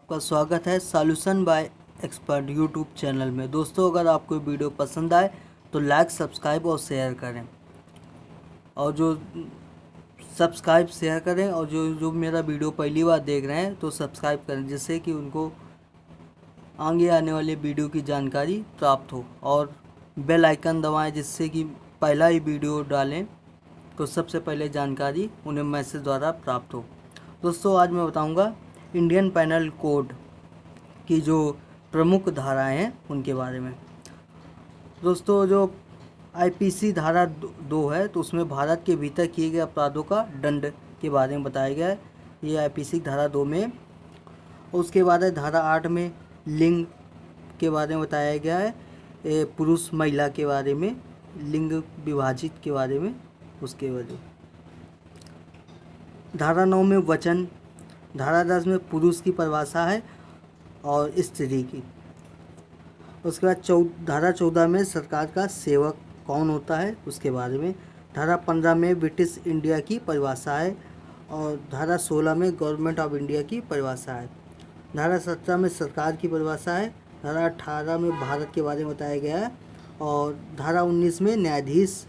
आपका स्वागत है solution bye expert YouTube channel में। दोस्तों, अगर आपको वीडियो पसंद आए तो लाइक, सब्सक्राइब और शेयर करें। और जो सब्सक्राइब शेयर करें और जो मेरा वीडियो पहली बार देख रहे हैं तो सब्सक्राइब करें, जिससे कि उनको आगे आने वाले वीडियो की जानकारी प्राप्त हो। और बेल आइकन दबाएं, जिससे कि पहला ही वीडियो डालें तो सबसे पहले जानकारी उन्हें मैसेज द्वारा प्राप्त हो। दोस्तों, आज मैं बताऊंगा इंडियन पेनल कोड की जो प्रमुख धाराएं हैं उनके बारे में। दोस्तों, जो आईपीसी धारा 2 है तो उसमें भारत के भीतर किए गए अपराधों का दंड के बारे में बताया गया है। ये आईपीसी धारा 2 में। उसके बाद है धारा 8 में लिंग के बारे में बताया गया है, पुरुष महिला के बारे में, लिंग विभाजित के बारे में उसके वजह। धारा 9 में वचन, धारा 10 में पुरुष की परिभाषा है और स्त्री की। उसके बाद धारा 14 में सरकार का सेवक कौन होता है उसके बारे में। धारा 15 में ब्रिटिश इंडिया की परिभाषा है और धारा 16 में गवर्नमेंट ऑफ इंडिया की परिभाषा है। धारा 17 में सरकार की परिभाषा है। धारा 18 में भारत के बारे में बताया गया है और धारा 19 में न्यायाधीश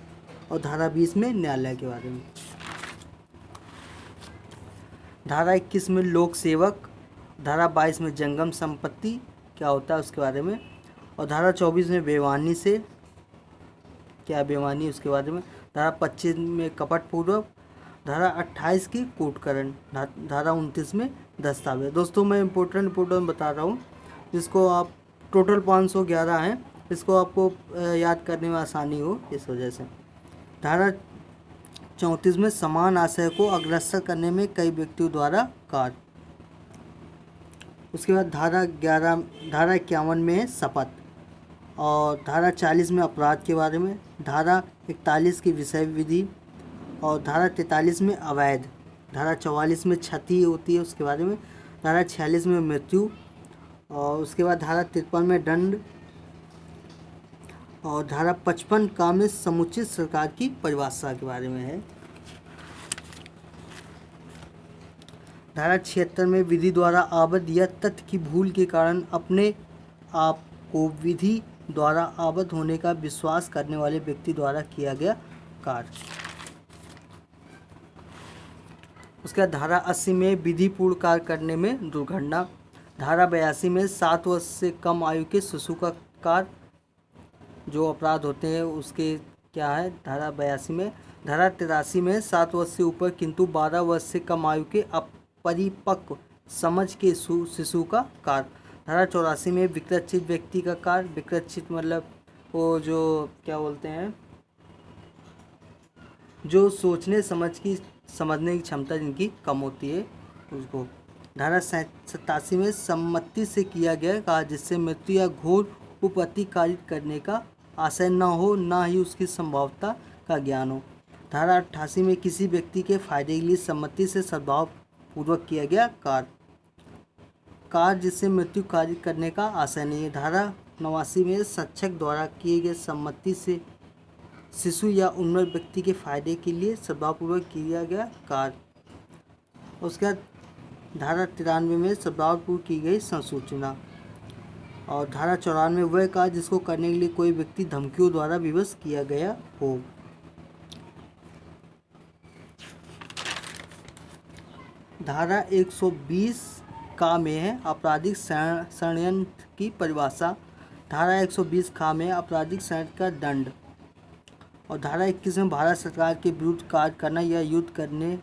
और धारा 20 में न्यायालय के बारे में। धारा 21 में लोक सेवक, धारा 22 में जंगम संपत्ति क्या होता है उसके बारे में, और धारा 24 में बेईमानी से क्या बेईमानी उसके बारे में। धारा 25 में कपटपूर्वक, धारा 28 की कूटकरण, धारा 29 में दस्तावेज। दोस्तों, मैं इम्पोर्टेंट बता रहा हूँ जिसको आप टोटल 511 हैं, इसको आपको याद करने में आसानी हो इस वजह से। धारा 34 में समान आशय को अग्रसर करने में कई व्यक्तियों द्वारा कार्य। उसके बाद धारा 51 में है शपथ, और धारा 40 में अपराध के बारे में, धारा 41 की विषय विधि, और धारा 43 में अवैध, धारा 44 में क्षति होती है उसके बारे में, धारा 46 में मृत्यु, और उसके बाद धारा 53 में दंड, और धारा 55 का में समुचित सरकार की परिभाषा के बारे में है। धारा 76 में विधि द्वारा आबद्ध या तथ्य की भूल के कारण अपने आप को विधि द्वारा आबद्ध होने का विश्वास करने वाले व्यक्ति द्वारा किया गया कार्य। उसके बाद धारा 80 में विधिपूर्ण कार्य करने में दुर्घटना, धारा 82 में 7 वर्ष से कम आयु के शिशु का कार्य जो अपराध होते हैं उसके क्या है धारा 82 में। धारा 83 में 7 वर्ष से ऊपर किंतु 12 वर्ष से कम आयु के अपरिपक्व समझ के शिशु का कार्य। धारा 84 में विकृतचित व्यक्ति का कार्य, विकृतचित मतलब वो जो क्या बोलते हैं, जो सोचने समझने की क्षमता जिनकी कम होती है उसको। धारा 87 में सम्मति से किया गया कार्य जिससे मृत्यु या घोर उपपत्ति कारित करने का आशय न हो, ना ही उसकी संभावना का ज्ञान हो। धारा 88 में किसी व्यक्ति के फायदे के लिए सम्मति से सद्भाव पूर्वक किया गया कार्य जिससे मृत्यु कारित करने का आशय नहीं है। धारा 89 में शिक्षक द्वारा किए गए सम्मति से शिशु या उन्नत व्यक्ति के फायदे के लिए सद्भावपूर्वक किया गया कार्य। उसके बाद धारा 93 में सद्भावपूर्वक की गई संसूचना, और धारा 94 वह कार्य जिसको करने के लिए कोई व्यक्ति धमकियों द्वारा विवश किया गया हो। धारा 120 का में है आपराधिक षड्यंत्र की परिभाषा, धारा 120 का में आपराधिक षड्यंत्र का दंड, और धारा 21 में भारत सरकार के विरुद्ध कार्य करना या युद्ध करने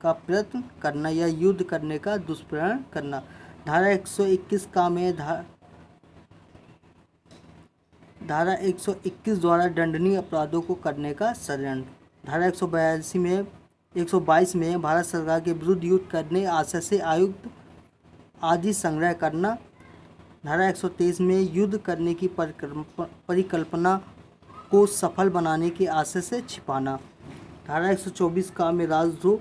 का प्रयत्न करना या युद्ध करने का दुष्प्रेरण करना। धारा 121 का में धारा 121 द्वारा दंडनीय अपराधों को करने का षड्यंत्र। धारा 122 में भारत सरकार के विरुद्ध युद्ध करने आशय से आयुध आदि संग्रह करना। धारा 123 में युद्ध करने की परिकल्पना को सफल बनाने के आशय से छिपाना। धारा 124 का में राजद्रोह।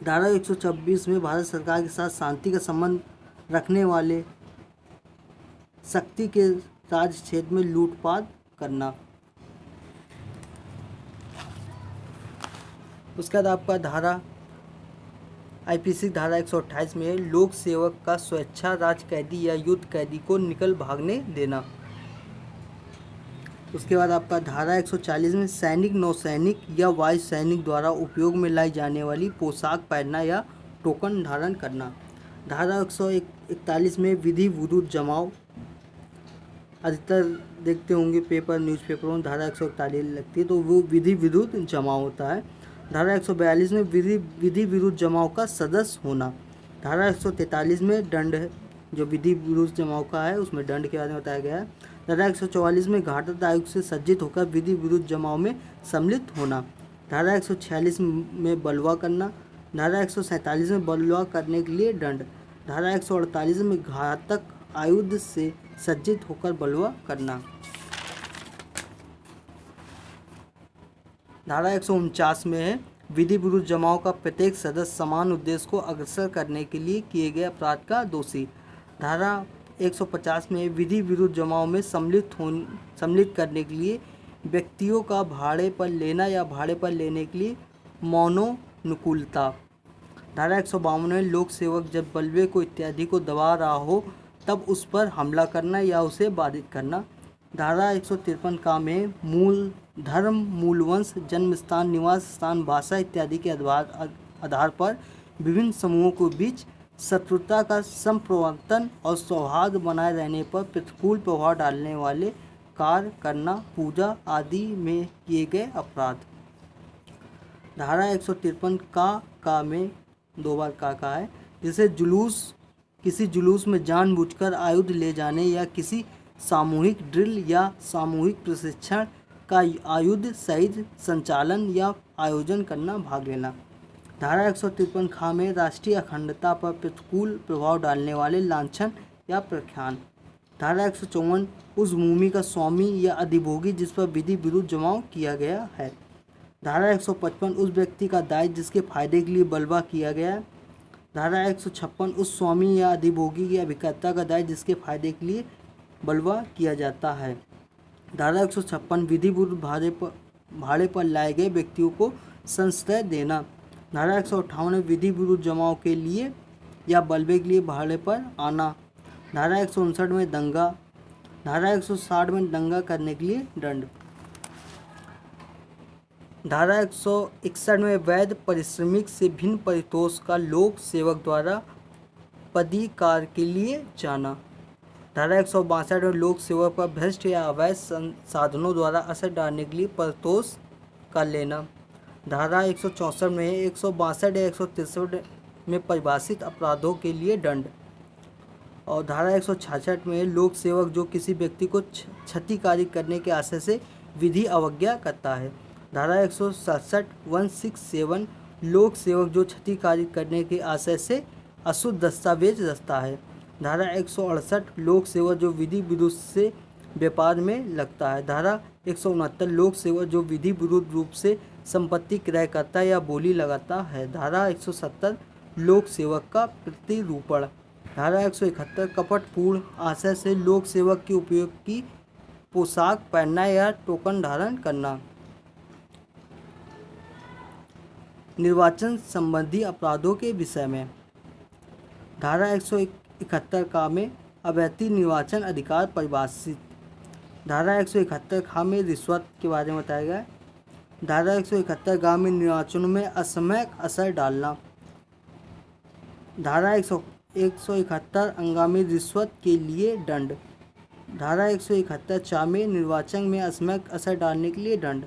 धारा 126 में भारत सरकार के साथ शांति का संबंध रखने वाले शक्ति के राज्य क्षेत्र में लूटपाट करना। उसके बाद आपका धारा आईपीसी धारा 128 में लोक सेवक का स्वेच्छा राज कैदी या युद्ध कैदी को निकल भागने देना। उसके बाद आपका धारा 140 में सैनिक, नौसैनिक या वायु सैनिक द्वारा उपयोग में लाई जाने वाली पोशाक पहनना या टोकन धारण करना। धारा 141 में विधि विरुद्ध जमाव, अधिकतर देखते होंगे पेपर न्यूज़पेपरों में धारा 141 लगती है, तो वो विधि विरुद्ध जमाव होता है। धारा 142 में विधि विरुद्ध जमाव का सदस्य होना। धारा 143 में दंड है, जो विधि विरुद्ध जमाव का है उसमें दंड के बारे में बताया गया है। धारा 144 में घातक आयुक्त से सज्जित होकर विधि विरुद्ध जमाव में सम्मिलित होना। धारा 146 में बलवा करना। धारा 147 में बलवा करने के लिए दंड। धारा 148 में घातक आयुध से सज्जित होकर बलवा करना। धारा 149 में है विधि विरुद्ध जमाव का प्रत्येक सदस्य समान उद्देश्य को अग्रसर करने के लिए किए गए अपराध का दोषी। धारा 150 में विधि विरुद्ध जमाव में सम्मिलित करने के लिए व्यक्तियों का भाड़े पर लेना या भाड़े पर लेने के लिए मौनोनुकूलता। धारा 152 में लोक सेवक जब बलवे को इत्यादि को दबा रहा हो तब उस पर हमला करना या उसे बाधित करना। धारा 153 का में मूल धर्म, मूलवंश, जन्म स्थान, निवास स्थान, भाषा इत्यादि के आधार पर विभिन्न समूहों के बीच शत्रुता का संप्रवर्तन और सौहार्द बनाए रहने पर प्रतिकूल प्रभाव डालने वाले कार्य करना, पूजा आदि में किए गए अपराध। धारा 153 का में दो बार का है, जिसे किसी जुलूस में जानबूझकर आयुध ले जाने या किसी सामूहिक ड्रिल या सामूहिक प्रशिक्षण का आयुध सहित संचालन या आयोजन करना, भाग लेना। धारा 153 खा में राष्ट्रीय अखंडता पर प्रतिकूल प्रभाव डालने वाले लांछन या प्रख्यान। धारा 154 उस भूमि का स्वामी या अधिभोगी जिस पर विधि विरुद्ध जमाव किया गया है। धारा 155 उस व्यक्ति का दायित्व जिसके फायदे के लिए बलवा किया गया है। धारा 156 उस स्वामी या अधिभोगी या अभिकर्ता का दायित्व जिसके फायदे के लिए बलवा किया जाता है। धारा 156 विधि विरुद्ध भाड़े पर लाए गए व्यक्तियों को संश्रय देना। धारा 158 विधि विरुद्ध जमाव के लिए या बलवे के लिए भाड़े पर आना। धारा 159 में दंगा। धारा 160 में दंगा करने के लिए दंड। धारा 161 में वैध पारिश्रमिक से भिन्न परितोष का लोक सेवक द्वारा पदीय कार्य के लिए जाना। धारा 162 में लोक सेवक पर भ्रष्ट या अवैध साधनों द्वारा असर डालने के लिए परितोष का लेना। धारा 164 में 162 या 163 में परिभाषित अपराधों के लिए दंड। और धारा 166 में लोक सेवक जो किसी व्यक्ति को क्षतिकारी करने के आशय से विधि अवज्ञा करता है। धारा 167 लोक सेवक जो क्षतिकारी करने के आशय से अशुद्ध दस्तावेज रचता है। धारा 168 लोक सेवक जो विधि विरुद्ध से व्यापार में लगता है। धारा 169 लोक सेवक जो विधि विरुद्ध रूप से संपत्ति क्रय करता या बोली लगाता है। धारा 170 लोक सेवक का प्रतिरूपण। धारा 171 कपटपूर्ण आशय से लोक सेवक के उपयोग की पोशाक पहनना या टोकन धारण करना। निर्वाचन संबंधी अपराधों के विषय में धारा 171 का में अवैध निर्वाचन अधिकार परिभाषित। धारा 171 खा में रिश्वत के बारे में बताया गया है। धारा 171 गा में निर्वाचनों में असमयक असर डालना। धारा 171 अंगामी रिश्वत के लिए दंड। धारा 171 चा में निर्वाचन में असमयक असर डालने के लिए दंड।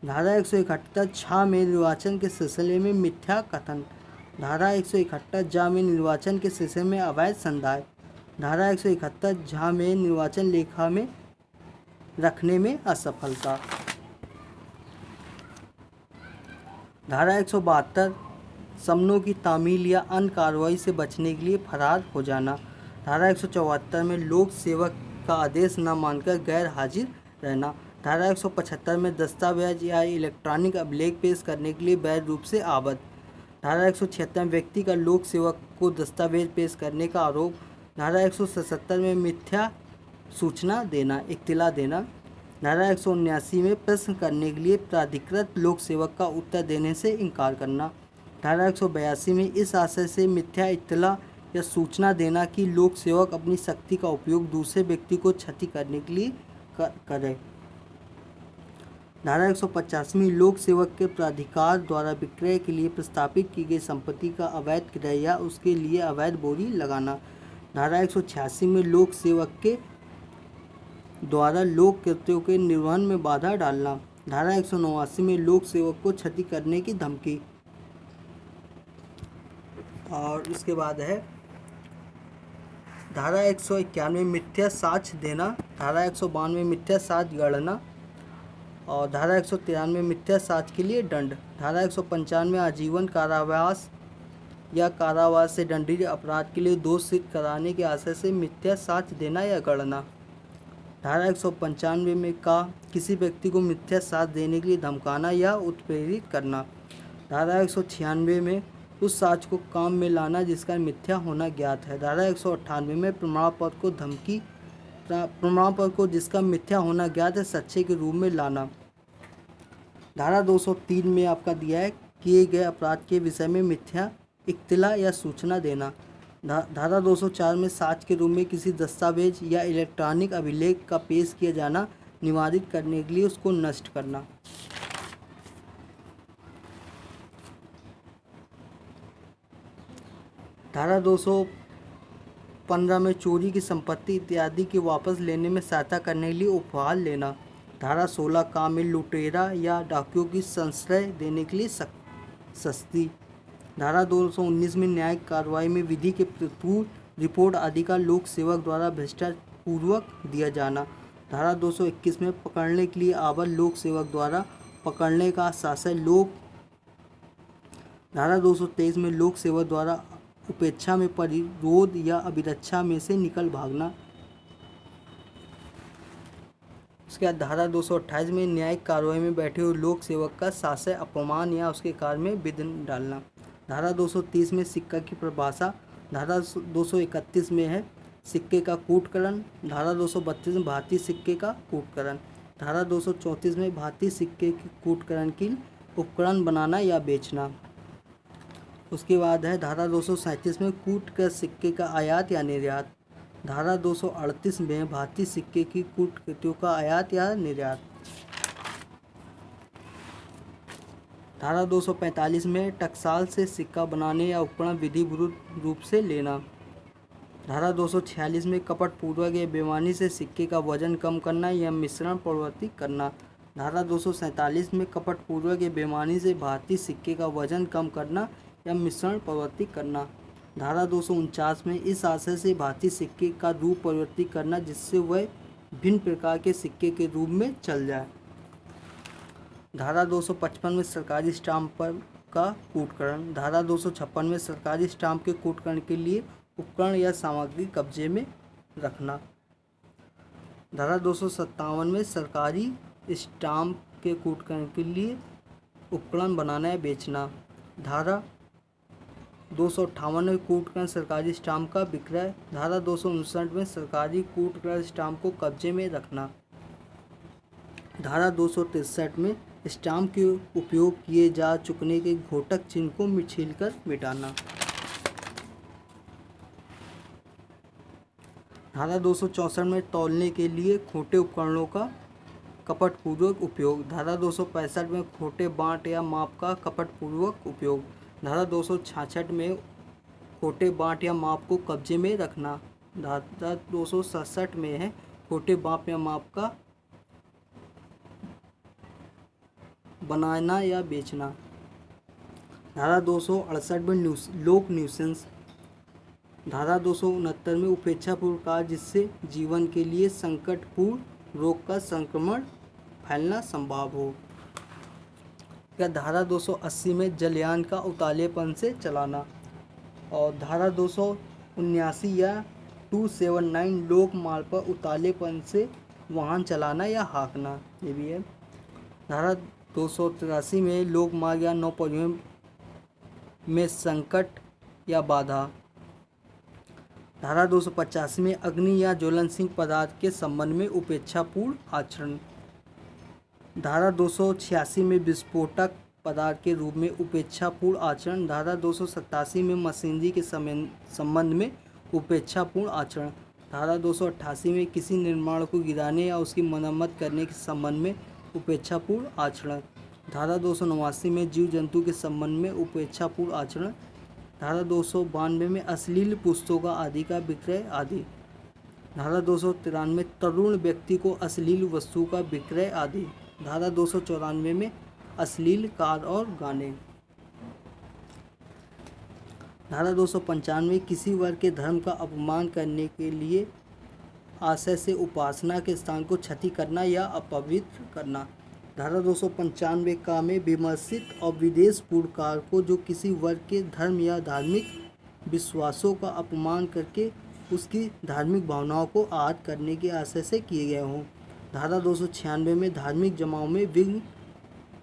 धारा 171 छा में निर्वाचन के सिलसिले में मिथ्या कथन। धारा 171 जा में निर्वाचन के सिलसिले में अवैध संदाय। धारा 171 झा में निर्वाचन लेखा में रखने में असफलता। धारा 172 समनों की तामील या अन्य कार्रवाई से बचने के लिए फरार हो जाना। धारा 174 में लोक सेवक का आदेश न मानकर गैर हाजिर रहना। धारा 175 में दस्तावेज या इलेक्ट्रॉनिक अभिलेख पेश करने के लिए वैध रूप से आबद्ध। धारा 176 में व्यक्ति का लोक सेवक को दस्तावेज पेश करने का आरोप। धारा 177 में मिथ्या सूचना देना, इत्तिला देना। धारा 179 में प्रश्न करने के लिए प्राधिकृत लोक सेवक का उत्तर देने से इनकार करना। धारा 182 में इस आशय से मिथ्या इत्तला या सूचना देना कि लोक सेवक अपनी शक्ति का उपयोग दूसरे व्यक्ति को क्षति करने के लिए करे। धारा 185 में लोक सेवक के प्राधिकार द्वारा विक्रय के लिए प्रस्तावित की गई संपत्ति का अवैध क्रय या उसके लिए अवैध बोली लगाना। धारा 186 में लोक सेवक के द्वारा लोक कृत्यों के निर्वहन में बाधा डालना। धारा 189 में लोक सेवक को क्षति करने की धमकी। और इसके बाद है धारा 191 मिथ्या साक्ष्य देना। धारा 192 मिथ्या साक्ष्य गढ़ना। और धारा 193 मिथ्या साक्ष्य के लिए दंड। धारा 195 आजीवन कारावास या कारावास से दंडनीय अपराध के लिए दोष सिद्ध कराने के आशय से मिथ्या साक्ष्य देना या गढ़ना। धारा 195 में का किसी व्यक्ति को मिथ्या साक्ष्य देने के लिए धमकाना या उत्प्रेरित करना। धारा 196 में उस साक्ष्य को काम में लाना जिसका मिथ्या होना ज्ञात है। धारा 198 में प्रमाण पत्र को जिसका मिथ्या होना ज्ञात है सच्चे के रूप में लाना। धारा 203 में आपका दिया है किए गए अपराध के विषय में मिथ्या इत्तला या सूचना देना। धारा 204 में साक्ष्य के रूप में किसी दस्तावेज या इलेक्ट्रॉनिक अभिलेख का पेश किया जाना निवारित करने के लिए उसको नष्ट करना। धारा 215 में चोरी की संपत्ति इत्यादि के वापस लेने में सहायता करने के लिए उपहार लेना। धारा 16 काम में लुटेरा या डाकुओं की संश्रय देने के लिए सस्ती। धारा 219 में न्यायिक कार्रवाई में विधि के पूर्व रिपोर्ट आदि का लोक सेवक द्वारा भ्रष्टाचारपूर्वक दिया जाना। धारा 221 में पकड़ने के लिए आवर लोक सेवक द्वारा पकड़ने का शासय लोक। धारा 223 में लोक सेवक द्वारा उपेक्षा में परिरोध या अभिरक्षा में से निकल भागना। उसके बाद धारा 228 में न्यायिक कार्रवाई में बैठे हुए लोक सेवक का शासय अपमान या उसके कार्य में विघ्न डालना। धारा 230 में सिक्का की परिभाषा। धारा 231 में है सिक्के का कूटकरण। धारा 232 में भारतीय सिक्के का कूटकरण। धारा 234 में भारतीय सिक्के के कूटकरण की उपकरण बनाना या बेचना। उसके बाद है धारा 237 में कूट कर सिक्के का आयात या निर्यात। धारा 238 में भारतीय सिक्के की कूट कृतियों का आयात या निर्यात। धारा 245 में टकसाल से सिक्का बनाने या उपकरण विधि विरुद्ध रूप से लेना। धारा 246 में कपट पूर्वक या बेईमानी से सिक्के का वजन कम करना या मिश्रण प्रवृत्ति करना। धारा 247 में कपट पूर्वक या बेईमानी से भारतीय सिक्के का वजन कम करना या मिश्रण प्रवृत्ति करना। धारा 249 में इस आशय से भारतीय सिक्के का रूप परिवर्तित करना जिससे वह भिन्न प्रकार के सिक्के के रूप में चल जाए। धारा 255 में सरकारी स्टाम्प पर का कूटकरण। धारा 256 में सरकारी स्टाम्प के कूटकरण के लिए उपकरण या सामग्री कब्जे में रखना। धारा 257 में सरकारी स्टाम्प के कूटकरण के लिए उपकरण बनाना या बेचना। धारा 258 में कूटकरण सरकारी स्टाम्प का विक्रय। धारा 259 में सरकारी कूटकरण स्टाम्प को कब्जे में रखना। धारा 263 में स्टाम्प के उपयोग किए जा चुकने के घोटक चिन्ह को छीलकर मिटाना। धारा 264 में तौलने के लिए खोटे उपकरणों का कपटपूर्वक उपयोग। धारा 265 में खोटे बाँट या माप का कपटपूर्वक उपयोग। धारा 266 में खोटे बाँट या माप को कब्जे में रखना। धारा 267 में है खोटे बाँट या माप का बनाना या बेचना। धारा 268 में लोक न्यूसेंस। धारा 269 में उपेक्षापूर्ण कार्य जिससे जीवन के लिए संकटपूर्ण रोग का संक्रमण फैलना संभव हो। या धारा 280 में जलयान का उतालेपन से चलाना। और धारा 279 या 279 लोक मार्ग पर उतालेपन से वाहन चलाना या हाँकना, ये भी है। धारा 283 में लोक मार्ग या नौ परिवहन में संकट या बाधा। धारा 285 में अग्नि या ज्वलनशील पदार्थ के संबंध में उपेक्षापूर्ण आचरण। धारा 286 में विस्फोटक पदार्थ के रूप में उपेक्षापूर्ण आचरण। धारा 287 में मशीनरी के संबंध में उपेक्षापूर्ण आचरण। धारा 288 में किसी निर्माण को गिराने या उसकी मरम्मत करने के संबंध में उपेक्षापूर्ण आचरण। धारा 289 में जीव जंतु के संबंध में उपेक्षापूर्ण आचरण। धारा 292 में अश्लील पुस्तकों आदि का विक्रय आदि। धारा 293 तरुण व्यक्ति को अश्लील वस्तु का विक्रय आदि। धारा 294 में अश्लील कार और गाने। धारा 295 किसी वर्ग के धर्म का अपमान करने के लिए आशय से उपासना के स्थान को क्षति करना या अपवित्र करना। धारा 295 का में विमर्शित और विद्वेषपूर्ण कार्य को जो किसी वर्ग के धर्म या धार्मिक विश्वासों का अपमान करके उसकी धार्मिक भावनाओं को आहत करने के आशय से किए गए हों। धारा 296 में धार्मिक जमाव में विघ्न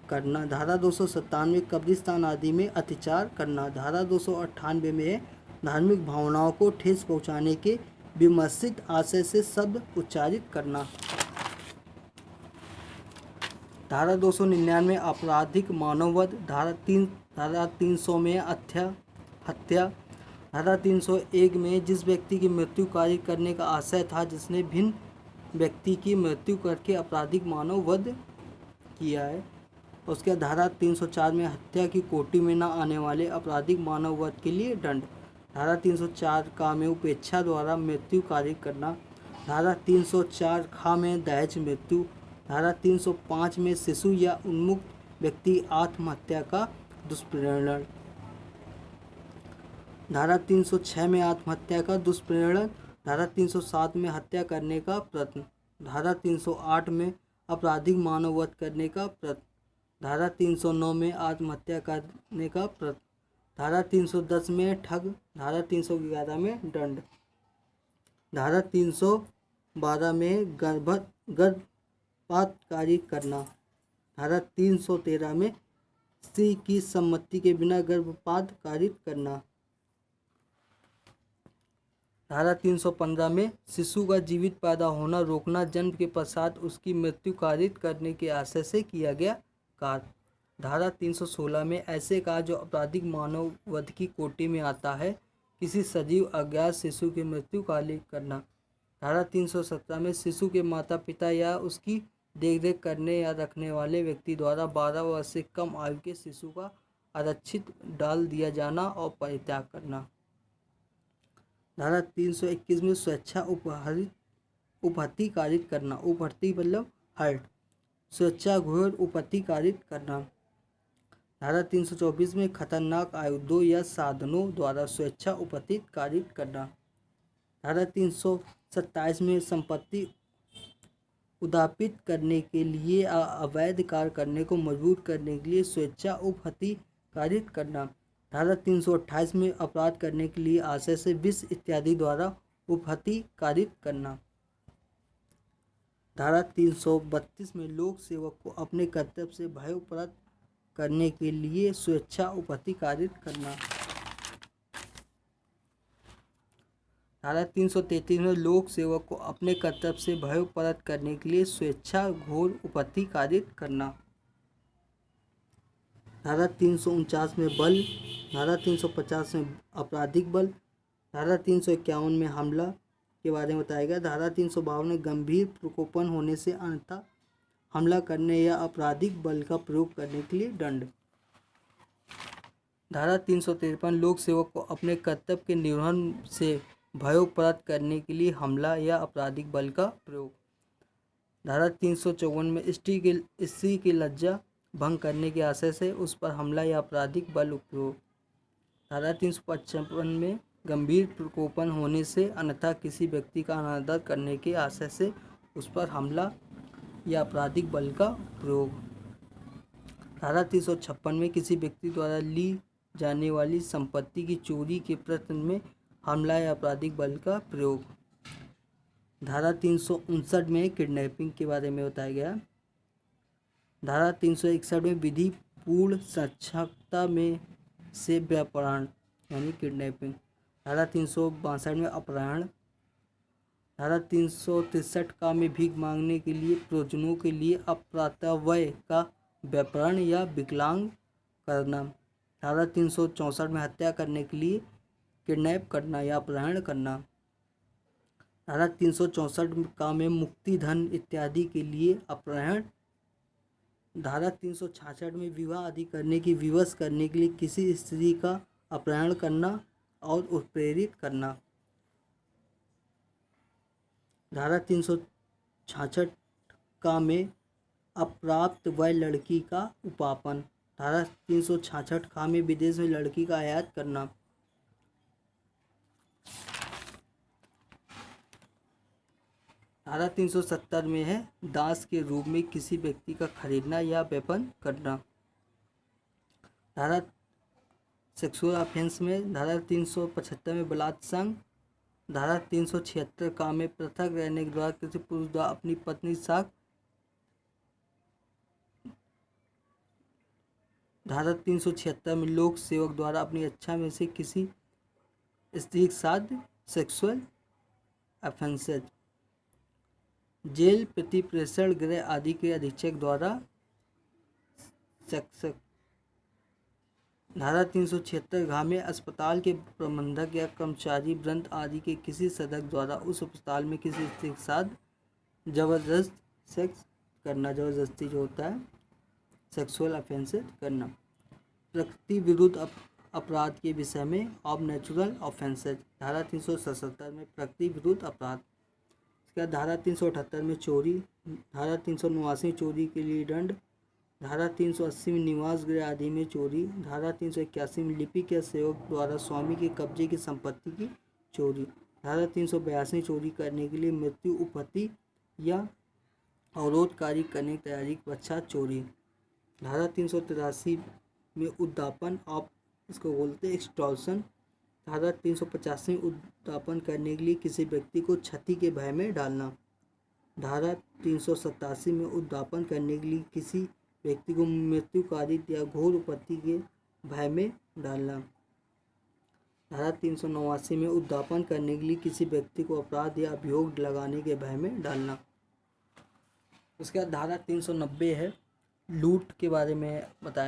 करना। धारा 297 कब्रिस्तान आदि में अत्याचार करना। धारा 298 में धार्मिक भावनाओं को ठेस पहुंचाने के विमर्शित आशय से शब्द उच्चारित करना। धारा 299 आपराधिक मानववध। धारा 300 में हत्या। धारा 301 में जिस व्यक्ति की मृत्यु कार्य करने का आशय था जिसने भिन्न व्यक्ति की मृत्यु करके आपराधिक मानव वध किया है। उसके बाद धारा 304 में हत्या की कोटि में न आने वाले आपराधिक मानव वध के लिए दंड। धारा 304 का में उपेक्षा द्वारा मृत्यु कार्य करना। धारा 304 खा में दहेज मृत्यु। धारा 305 में शिशु या उन्मुक्त व्यक्ति आत्महत्या का दुष्प्रेरण। धारा 306 में आत्महत्या का दुष्प्रेरण। धारा 307 में हत्या करने का प्रयत्न। धारा 308 में आपराधिक मानव वध करने का प्रयत्न। धारा 309 में आत्महत्या करने का प्रयत्न। धारा 310 में ठग। धारा 311 में दंड। धारा 312 में गर्भपात कार्य करना। धारा 313 में स्त्री की सम्मति के बिना गर्भपात कार्य करना। धारा 315 में शिशु का जीवित पैदा होना रोकना, जन्म के पश्चात उसकी मृत्यु कारित करने के आशय से किया गया कार्य। धारा 316 में ऐसे कार्य जो आपराधिक मानव वध की कोटि में आता है, किसी सजीव अज्ञात शिशु की मृत्यु कारित करना। धारा 317 में शिशु के माता पिता या उसकी देखरेख करने या रखने वाले व्यक्ति द्वारा 12 वर्ष से कम आयु के शिशु का आरक्षित डाल दिया जाना और परित्याग करना। धारा 321 में स्वेच्छा उपहति कारित करना। उपहति मतलब हर्ट। स्वेच्छा घोर उपहति कारित करना। धारा 324 में खतरनाक आयुधों या साधनों द्वारा स्वेच्छा उपहति कारित करना। धारा 327 में संपत्ति उदापित करने के लिए अवैध कार्य करने को मजबूर करने के लिए स्वेच्छा उपहति कारित करना। धारा 328 में अपराध करने के लिए आशय से विष इत्यादि द्वारा उपहति कारित करना। धारा 332 में लोक सेवक को अपने कर्तव्य से भयपरत करने के लिए स्वेच्छा उपहति कारित करना। धारा 333 में लोक सेवक को अपने कर्तव्य से भयपरत करने के लिए स्वेच्छा घोर उपहति कारित करना। धारा 349 में बल। धारा 350 में आपराधिक बल। धारा 351 में हमला के बारे में बताया गया। धारा 352 में गंभीर प्रकोपन होने से अन्यथा हमला करने या आपराधिक बल का प्रयोग करने के लिए दंड। धारा 353 लोक सेवक को अपने कर्तव्य के निर्वहन से भयोपरत करने के लिए हमला या आपराधिक बल का प्रयोग। धारा 354 में स्त्री की लज्जा भंग करने के आशय से उस पर हमला या आपराधिक बल उपयोग। धारा 355 में गंभीर प्रकोपन होने से अन्यथा किसी व्यक्ति का अनादर करने के आशय से उस पर हमला या आपराधिक बल का प्रयोग। धारा 356 में किसी व्यक्ति द्वारा ली जाने वाली संपत्ति की चोरी के प्रयत्न में हमला या आपराधिक बल का प्रयोग। धारा 359 में किडनैपिंग के बारे में बताया गया। धारा 361 में विधि पूर्ण साक्षरता में से व्यापहरण यानी किडनैपिंग। धारा 362 में अपहरण। धारा 363 का में भीख मांगने के लिए प्रयोजनों के लिए अप्राप्तव्य का व्यापहरण या विकलांग करना। धारा 364 में हत्या करने के लिए किडनैप करना या अपहरण करना। धारा 364 का में मुक्ति धन इत्यादि के लिए अपहरण। धारा 366 में विवाह आदि करने की विवश करने के लिए किसी स्त्री का अपहरण करना और उत्प्रेरित करना। धारा 366 का में अप्राप्त वय लड़की का उपापन। धारा 366 का में विदेश में लड़की का आयात करना। धारा 370 में है दास के रूप में किसी व्यक्ति का खरीदना या व्यापार करना। धारा सेक्सुअल ऑफेंस में धारा 375 में बलात्संग। धारा 376 का में पृथक रहने के द्वारा किसी पुरुष द्वारा अपनी पत्नी साथ। धारा 376 में लोक सेवक द्वारा अपनी इच्छा में से किसी स्त्री के साथ सेक्सुअल ऑफेंसेज। जेल प्रतिप्रेषण गृह आदि के अधीक्षक द्वारा सेक्स। धारा 376 घा में अस्पताल के प्रबंधक या कर्मचारी वृंद आदि के किसी सदस्य द्वारा उस अस्पताल में किसी स्त्री के साथ जबरदस्त सेक्स करना। जबरदस्ती जो होता है सेक्सुअल ऑफेंसेज करना। प्रकृति विरुद्ध अपराध के विषय में ऑफ नेचुरल ऑफेंसेज। धारा 377 में प्रकृति विरुद्ध अपराध। इसका धारा 378 में चोरी। धारा 389 चोरी के लिए दंड। धारा 380 में निवास गृह आदि में चोरी। धारा 381 में लिपिक या सेवक द्वारा स्वामी के कब्जे की संपत्ति की चोरी। धारा 382 चोरी करने के लिए मृत्यु उपपत्ति या अवरोधकारी करने की तैयारी के पश्चात चोरी। धारा 383 में उद्दापन ऑफ, इसको बोलते हैं एक्सटॉर्शन। धारा 385 में उद्दापन करने के लिए किसी व्यक्ति को क्षति के भय में डालना। धारा 387 में उद्दापन करने के लिए किसी व्यक्ति को मृत्युकारी या घोर उपत्ति के भय में डालना। धारा 389 में उद्दापन करने के लिए किसी व्यक्ति को अपराध या अभियोग लगाने के भय में डालना। उसके बाद धारा 390 है लूट के बारे में बताया।